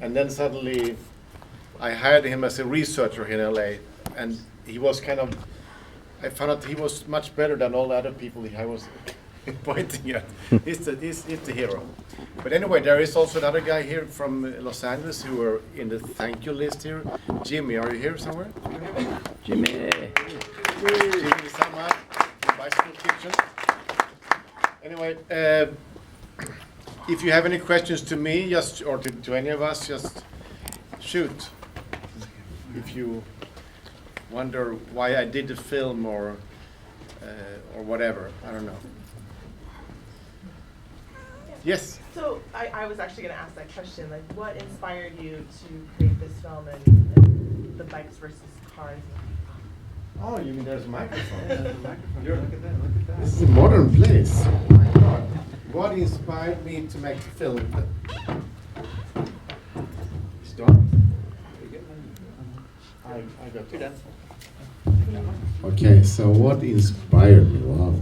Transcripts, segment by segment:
And then suddenly I hired him as a researcher here in LA, and he was I found out he was much better than all the other people I was pointing at. He's the hero. But anyway, there is also another guy here from Los Angeles who are in the thank you list here. Jimmy, are you here somewhere? Jimmy. Jimmy Lizama, Bicycle Kitchen. Anyway, if you have any questions to me, or to any of us, just shoot. If you wonder why I did the film or whatever, I don't know. Yes? So I was actually going to ask that question, like what inspired you to create this film and the bikes versus cars? Oh, you mean there's a microphone? There's a microphone. Look at that, look at that. This is a modern place. Oh my God. What inspired me to make the film? It's done. I got it. Okay, so what inspired me? Wow.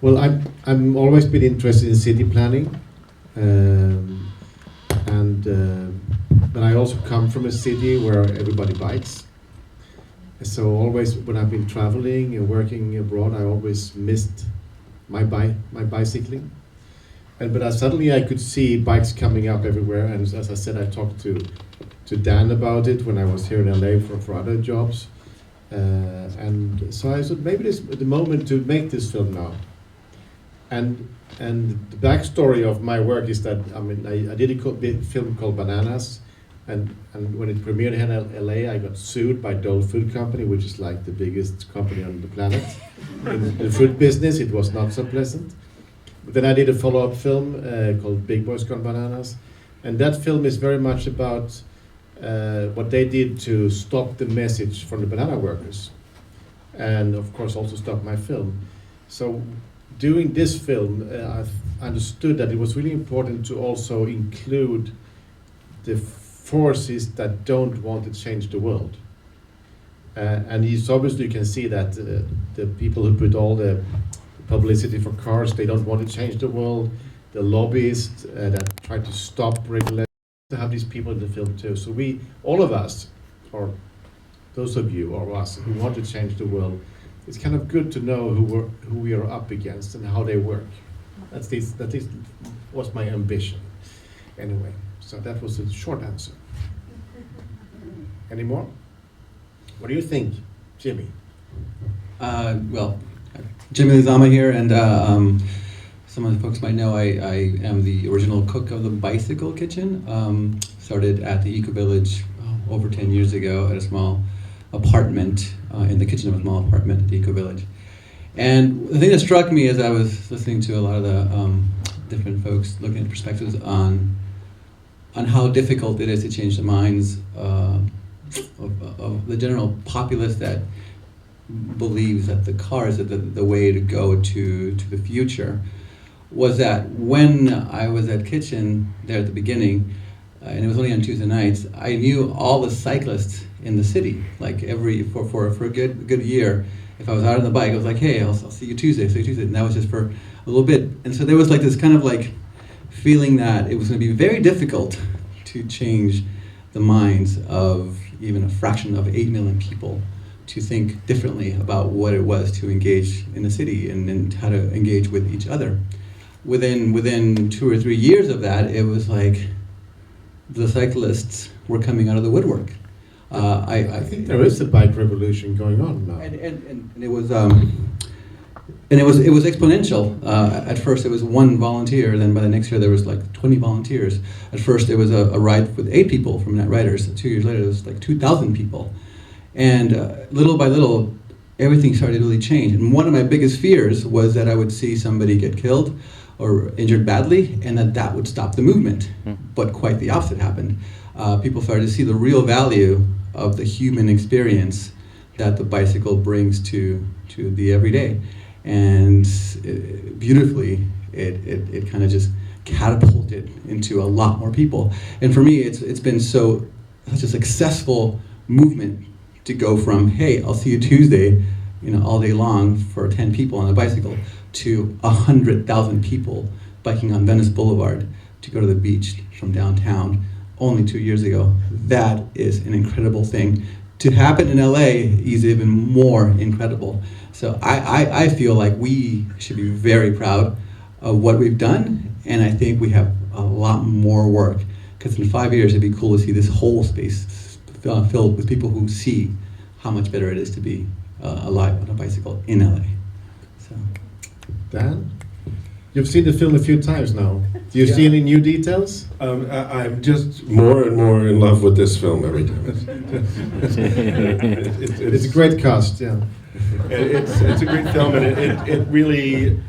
Well, I'm always been interested in city planning, but I also come from a city where everybody bikes. So always when I've been traveling and working abroad, I always missed my bicycling. But suddenly I could see bikes coming up everywhere, and as I said, I talked to Dan about it when I was here in LA for other jobs. And so I thought maybe this is the moment to make this film now. And the backstory of my work is that I did a film called Bananas, and when it premiered here in LA, I got sued by Dole Food Company, which is like the biggest company on the planet. In the food business, it was not so pleasant. But then I did a follow-up film called Big Boys Gone Bananas, and that film is very much about what they did to stop the message from the banana workers, and of course also stop my film. So doing this film, I've understood that it was really important to also include the forces that don't want to change the world. And obviously you can see that the people who put all the publicity for cars, they don't want to change the world. The lobbyists that try to stop regulation, to have these people in the film too. So all of us, or those of you or us who want to change the world, it's kind of good to know who we are up against and how they work. That least was my ambition. Anyway, so that was a short answer. Any more? What do you think, Jimmy? Well, Jimmy Lizama here, and some of the folks might know I am the original cook of the Bicycle Kitchen. Started at the Eco Village over 10 years ago at a small apartment, in the kitchen of a small apartment at the Eco Village. And the thing that struck me as I was listening to a lot of the different folks looking at perspectives on how difficult it is to change the minds of the general populace that believes that the car is the way to go to the future, was that when I was at Kitchen there at the beginning, and it was only on Tuesday nights, I knew all the cyclists in the city. Like for a good year, if I was out on the bike, I was like, hey, I'll see you Tuesday, and that was just for a little bit. And so there was like this kind of like feeling that it was going to be very difficult to change the minds of even a fraction of 8 million people to think differently about what it was to engage in the city and how to engage with each other. Within 2 or 3 years of that, it was like the cyclists were coming out of the woodwork. I think there is a bike revolution going on now. And it was exponential. At first, it was 1 volunteer. Then by the next year, there was like 20 volunteers. At first, it was a ride with 8 people from Net Riders. 2 years later, it was like 2,000 people. And little by little, everything started to really change. And one of my biggest fears was that I would see somebody get killed or injured badly, and that would stop the movement. But quite the opposite happened. People started to see the real value of the human experience that the bicycle brings to the everyday. And beautifully, it kind of just catapulted into a lot more people. And for me, it's been such a successful movement to go from, hey, I'll see you Tuesday, all day long for 10 people on a bicycle, to 100,000 people biking on Venice Boulevard, to go to the beach from downtown only 2 years ago. That is an incredible thing. To happen in LA is even more incredible. So I feel like we should be very proud of what we've done, and I think we have a lot more work, because in 5 years it'd be cool to see this whole space filled with people who see how much better it is to be alive on a bicycle in LA. So. Dan, you've seen the film a few times now. Do you see any new details? I'm just more and more in love with this film every time. It's a great cast, yeah. It's a great film, and it really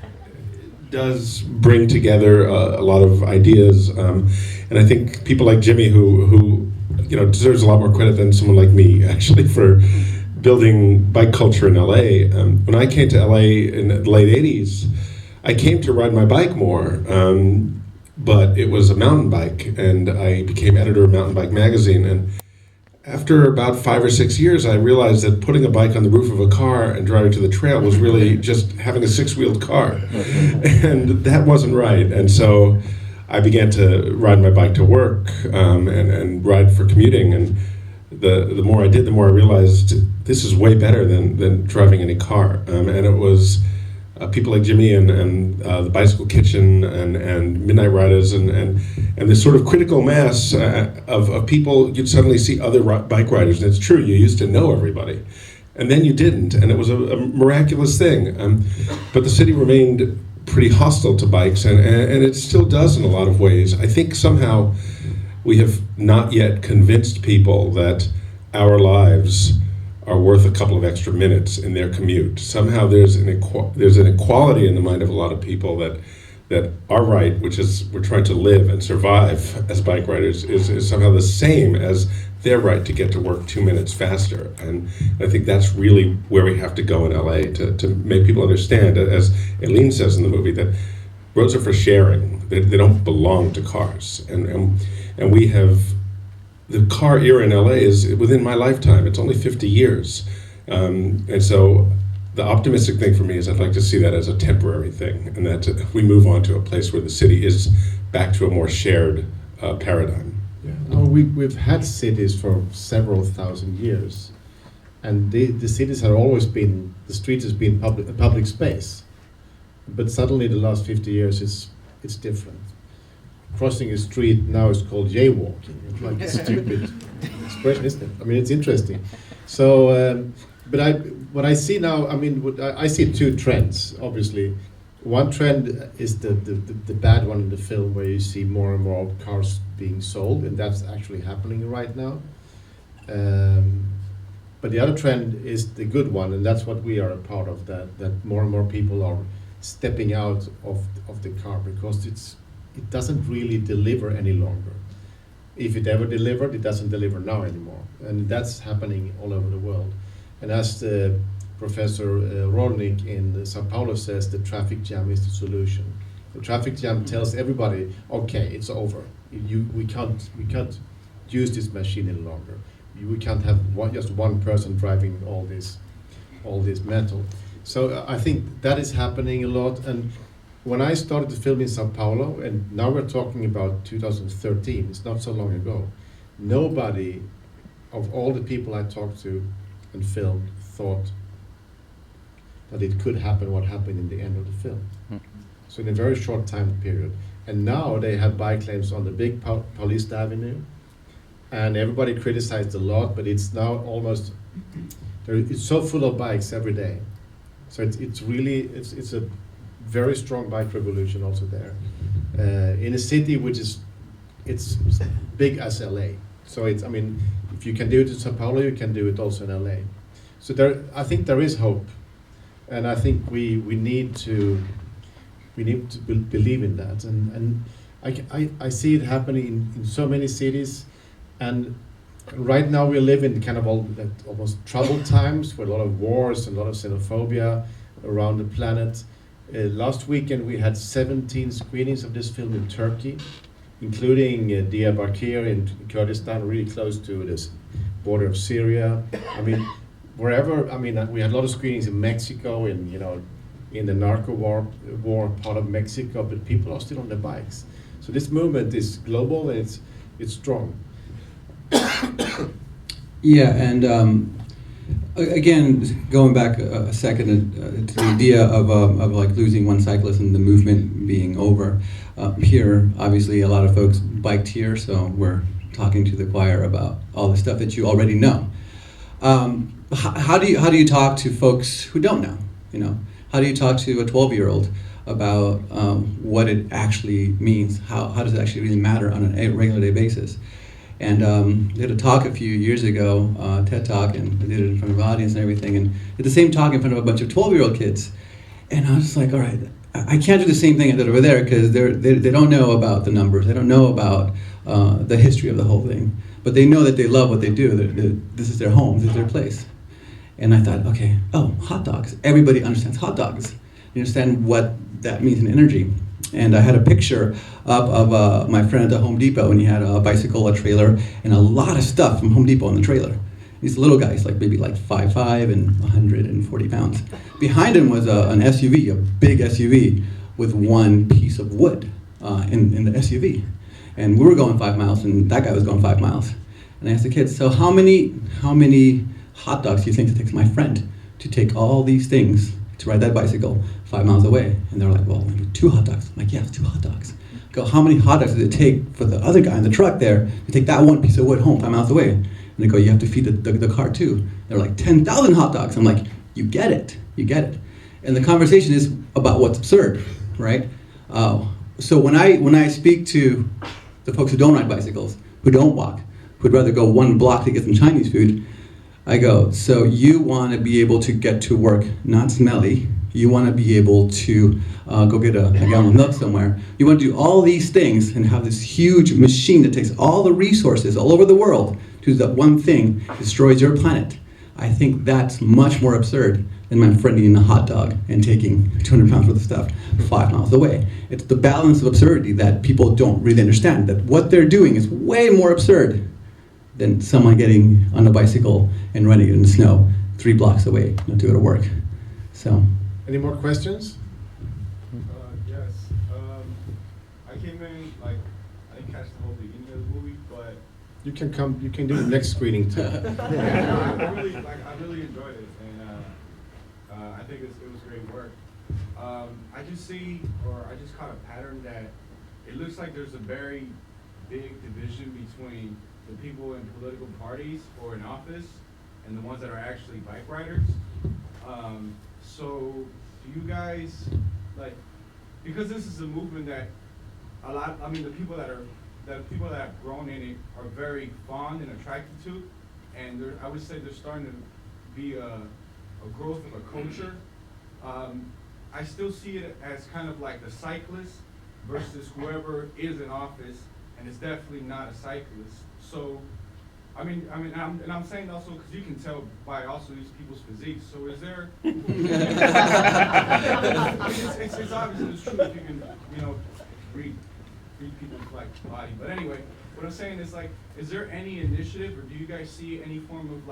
does bring together a lot of ideas, and I think people like Jimmy, who deserves a lot more credit than someone like me, actually, for building bike culture in LA. When I came to LA in the late '80s, I came to ride my bike more, but it was a mountain bike, and I became editor of Mountain Bike Magazine. And after about 5 or 6 years, I realized that putting a bike on the roof of a car and driving to the trail was really just having a six-wheeled car. And that wasn't right. And so I began to ride my bike to work and ride for commuting. And the more I did, the more I realized this is way better than driving any car. And it was people like Jimmy and the Bicycle Kitchen and Midnight Riders and this sort of critical mass of people. You'd suddenly see other bike riders, and it's true, you used to know everybody, and then you didn't, and it was a miraculous thing. But the city remained pretty hostile to bikes, and it still does in a lot of ways. I think somehow we have not yet convinced people that our lives are worth a couple of extra minutes in their commute. Somehow there's an equality in the mind of a lot of people that our right, which is we're trying to live and survive as bike riders, is somehow the same as their right to get to work 2 minutes faster. And I think that's really where we have to go in LA to make people understand, as Eileen says in the movie, that roads are for sharing. They don't belong to cars. And we have, the car era in LA is within my lifetime. It's only 50 years. And so the optimistic thing for me is I'd like to see that as a temporary thing, and that we move on to a place where the city is back to a more shared paradigm. Yeah. No, we've had cities for several thousand years, and the cities have always been, the streets has been a public space. But suddenly the last 50 years it's different. Crossing a street now is called jaywalking. It's like a stupid expression, isn't it? I mean, it's interesting. So, but what I see now, I mean, I see two trends, obviously. One trend is the bad one in the film, where you see more and more cars being sold, and that's actually happening right now. But the other trend is the good one, and that's what we are a part of, that more and more people are stepping out of the car, because it doesn't really deliver any longer. If it ever delivered, it doesn't deliver now anymore. And that's happening all over the world. And as the Professor Rolnik in Sao Paulo says, the traffic jam is the solution. The traffic jam tells everybody, okay, it's over. We can't use this machine any longer. We can't have just one person driving all this metal. So I think that is happening a lot. And when I started to film in Sao Paulo, and now we're talking about 2013, it's not so long ago, nobody of all the people I talked to and filmed thought that it could happen what happened in the end of the film. Mm-hmm. So in a very short time period. And now they have bike lanes on the big Paulista Avenue, and everybody criticized a lot, but it's now almost, it's so full of bikes every day. So it's really a very strong bike revolution also there, in a city which is it's big as LA. So I mean, if you can do it in Sao Paulo, you can do it also in LA. So I think there is hope, and I think we need to believe in that, and I see it happening in so many cities, and right now we live in kind of almost troubled times with a lot of wars and a lot of xenophobia around the planet. Last weekend we had 17 screenings of this film in Turkey, including Diyarbakir in Kurdistan, really close to this border of Syria. I mean, wherever. I mean, we had a lot of screenings in Mexico, in the narco war part of Mexico, but people are still on their bikes. So this movement is global and it's strong. Yeah, and again, going back a second to the idea of like losing one cyclist and the movement being over. Here, obviously, a lot of folks biked here, so we're talking to the choir about all the stuff that you already know. How do you talk to folks who don't know? You know, how do you talk to a 12-year-old about what it actually means? How does it actually really matter on a regular day basis? And I did a talk a few years ago, TED Talk, and I did it in front of an audience and everything, and did the same talk in front of a bunch of 12-year-old kids. And I was just like, all right, I can't do the same thing I did over there because they don't know about the numbers, they don't know about the history of the whole thing, but they know that they love what they do. This is their home, this is their place. And I thought, okay, hot dogs. Everybody understands hot dogs. You understand what that means in energy. And I had a picture up of my friend at the Home Depot, and he had a bicycle, a trailer, and a lot of stuff from Home Depot in the trailer. These little guys, like maybe like 5'5" and 140 pounds. Behind him was an SUV, a big SUV, with one piece of wood in the SUV. And we were going 5 miles, and that guy was going 5 miles. And I asked the kids, so how many hot dogs do you think it takes my friend to take all these things to ride that bicycle 5 miles away? And they were like, well, maybe 2 hot dogs. I'm like, yeah, 2 hot dogs. I go, how many hot dogs does it take for the other guy in the truck there to take that one piece of wood home 5 miles away? And they go, you have to feed the car too. They're like, 10,000 hot dogs. I'm like, you get it. And the conversation is about what's absurd, right? So when I speak to the folks who don't ride bicycles, who don't walk, who'd rather go 1 block to get some Chinese food, I go, so you want to be able to get to work not smelly, you want to be able to go get a gallon of milk somewhere, you want to do all these things and have this huge machine that takes all the resources all over the world to do that one thing, destroys your planet. I think that's much more absurd than my friend eating a hot dog and taking 200 pounds worth of stuff 5 miles away. It's the balance of absurdity that people don't really understand, that what they're doing is way more absurd than someone getting on a bicycle and running it in the snow 3 blocks away to go to work. So. Any more questions? Yes. I came in, I didn't catch the whole beginning of the movie, but You can do the next screening too. I really enjoyed it, and I think it was great work. I just caught a pattern that it looks like there's a very big division between the people in political parties or in office and the ones that are actually bike riders. So do you guys, because this is a movement that the people that have grown in it are very fond and attracted to, and I would say there's starting to be a growth of a culture. I still see it as kind of like the cyclist versus whoever is in office, and it's definitely not a cyclist. So, I'm saying also because you can tell by also these people's physiques. So is there? It's obviously it's true if you can, read people's body. But anyway, what I'm saying is is there any initiative, or do you guys see any form of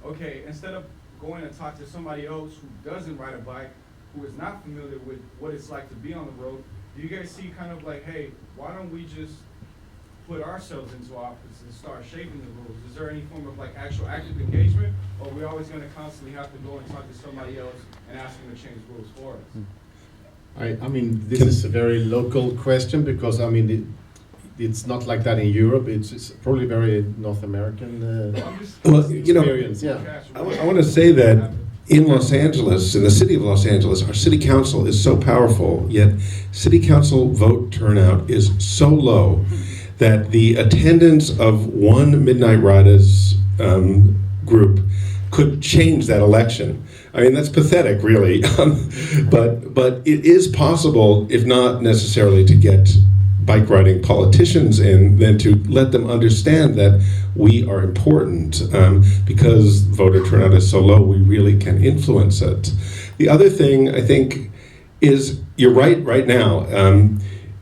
okay, instead of going to talk to somebody else who doesn't ride a bike, who is not familiar with what it's like to be on the road, do you guys see kind of hey, why don't we just put ourselves into office and start shaping the rules? Is there any form of actual active engagement, or are we always going to constantly have to go and talk to somebody else and ask them to change rules for us? This is a very local question because it's not like that in Europe. It's probably very North American experience. Yeah. I want to say that in Los Angeles, in the city of Los Angeles, our city council is so powerful, yet city council vote turnout is so low that the attendance of one Midnight Riders group could change that election. That's pathetic, really. But it is possible, if not necessarily to get bike riding politicians in, then to let them understand that we are important. Because voter turnout is so low, we really can influence it. The other thing, I think, is you're right now.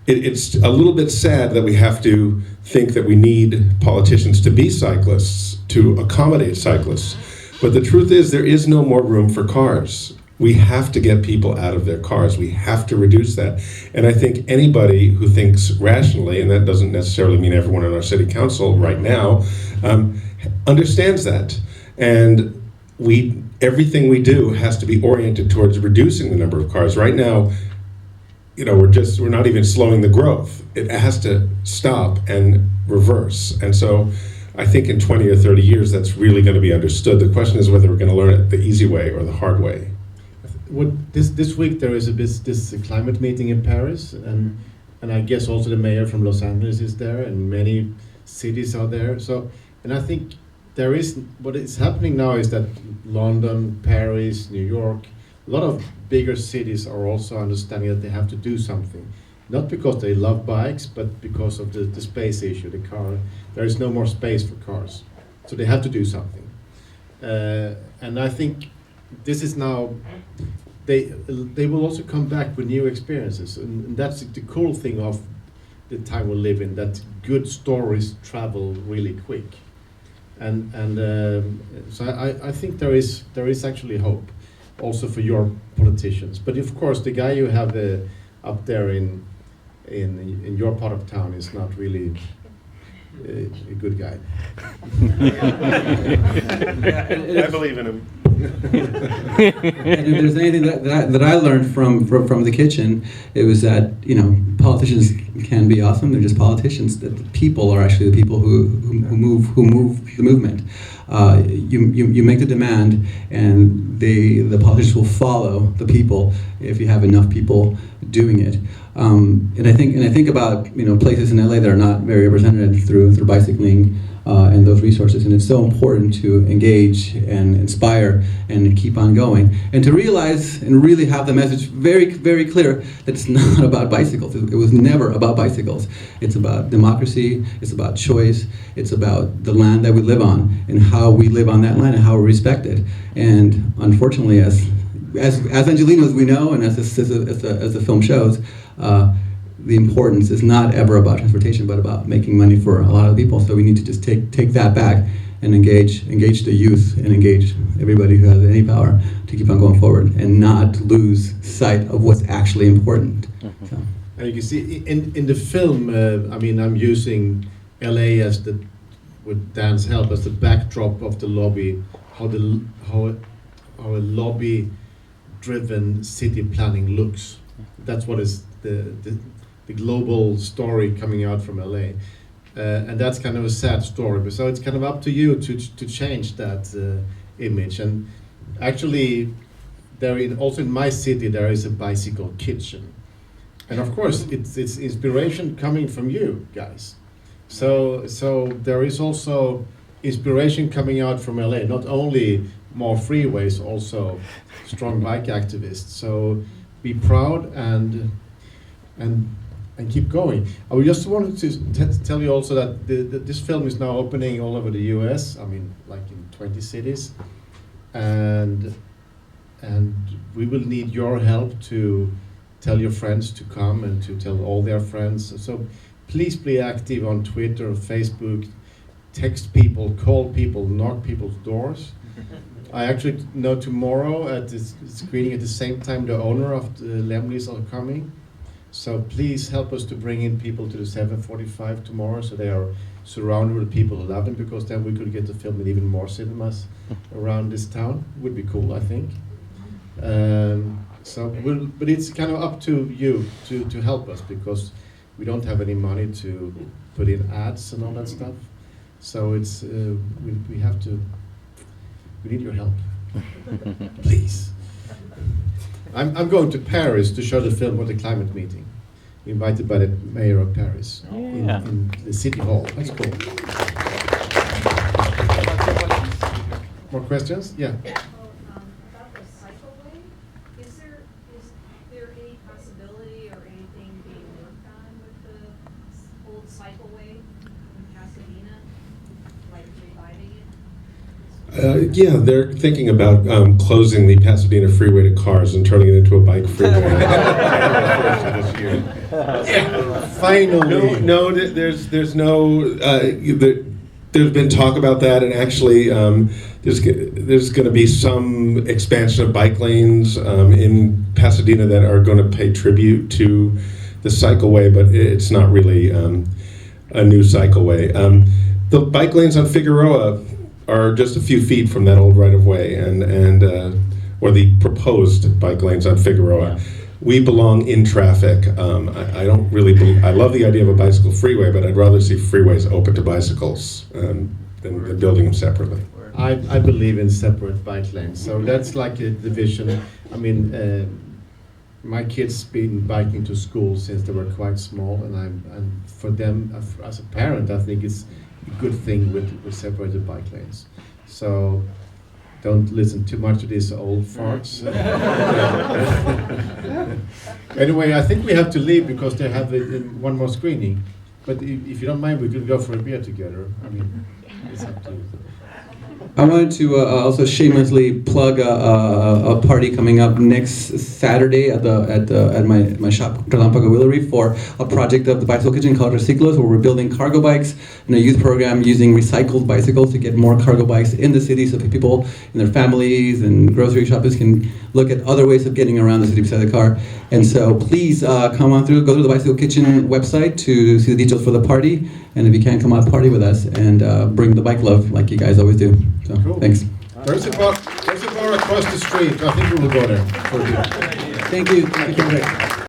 It's a little bit sad that we have to think that we need politicians to be cyclists, to accommodate cyclists. But the truth is there is no more room for cars. We have to get people out of their cars. We have to reduce that. And I think anybody who thinks rationally, and that doesn't necessarily mean everyone in our city council right now, understands that. And everything we do has to be oriented towards reducing the number of cars. Right now, we're not even slowing the growth. It has to stop and reverse. And so I think in 20 or 30 years, that's really going to be understood. The question is whether we're going to learn it the easy way or the hard way. This week there is this climate meeting in Paris, and I guess also the mayor from Los Angeles is there, and many cities are there. So, and I think what is happening now is that London, Paris, New York, a lot of bigger cities are also understanding that they have to do something, not because they love bikes, but because of the space issue. The car, there is no more space for cars, so they have to do something, and I think this is now. They will also come back with new experiences, and that's the cool thing of the time we live in. That good stories travel really quick, and so I think there is actually hope, also for your politicians. But of course, the guy you have up there in your part of town is not really a good guy. I believe in him. And if there's anything that I learned from the kitchen, it was that politicians can be awesome. They're just politicians. That the people are actually the people who move the movement. You make the demand, and the politicians will follow the people if you have enough people doing it. And I think about places in LA that are not very represented through bicycling. And those resources, and it's so important to engage and inspire and keep on going, and to realize and really have the message very, very clear that it's not about bicycles. It was never about bicycles. It's about democracy. It's about choice. It's about the land that we live on and how we live on that land and how we respect it. And unfortunately, as Angelinos we know, and as the film shows. The importance is not ever about transportation, but about making money for a lot of people. So we need to just take that back and engage the youth and engage everybody who has any power to keep on going forward and not lose sight of what's actually important. Mm-hmm. So. And you can see in the film, I'm using LA with Dan's help, as the backdrop of the lobby, how a lobby-driven city planning looks. That's what is the global story coming out from LA, and that's kind of a sad story. But so it's kind of up to you to change that image. And actually, also in my city there is a bicycle kitchen, and of course it's inspiration coming from you guys. So there is also inspiration coming out from LA. Not only more freeways, also strong bike activists. So be proud and keep going. I just wanted to tell you also that this film is now opening all over the US, like in 20 cities. And we will need your help to tell your friends to come and to tell all their friends. So please be active on Twitter, Facebook, text people, call people, knock people's doors. I actually know tomorrow at the screening at the same time the owner of the Laemmles are coming. So please help us to bring in people to the 7:45 tomorrow, so they are surrounded with people who love them, because then we could get to film in even more cinemas around this town. Would be cool, I think. But it's kind of up to you to help us, because we don't have any money to put in ads and all that stuff. So it's we need your help, please. I'm going to Paris to show the film at the climate meeting, invited by the mayor of Paris in the city hall. That's cool. More questions? Yeah. About the cycleway, is there any possibility or anything being worked on with the old cycleway in Pasadena, like reviving it? Yeah, they're thinking about closing the Pasadena Freeway to cars and turning it into a bike freeway. Finally. There's no. there's been talk about that, and actually there's going to be some expansion of bike lanes in Pasadena that are going to pay tribute to the cycleway, but it's not really a new cycleway. The bike lanes on Figueroa are just a few feet from that old right-of-way, or the proposed bike lanes on Figueroa. Yeah. We belong in traffic. I don't really. I love the idea of a bicycle freeway, but I'd rather see freeways open to bicycles than building them separately. I believe in separate bike lanes, so that's like a division. I mean, my kids been biking to school since they were quite small, and for them as a parent, I think it's a good thing with separated bike lanes. So don't listen too much to these old farts. Anyway, I think we have to leave because they have one more screening. But if you don't mind, we could go for a beer together. I mean, it's up to you. I wanted to also shamelessly plug a party coming up next Saturday at my shop Relampago Willery for a project of the Bicycle Kitchen called cyclist, where we're building cargo bikes in a youth program using recycled bicycles to get more cargo bikes in the city, so people in their families and grocery shoppers can look at other ways of getting around the city beside the car. And so please come on through, go to the Bicycle Kitchen website to see the details for the party, and if you can, come out party with us and bring the bike love like you guys always do. So, Cool. thanks. There's a bar across the street. I think we will go there for a beer. Thank you. Thank you.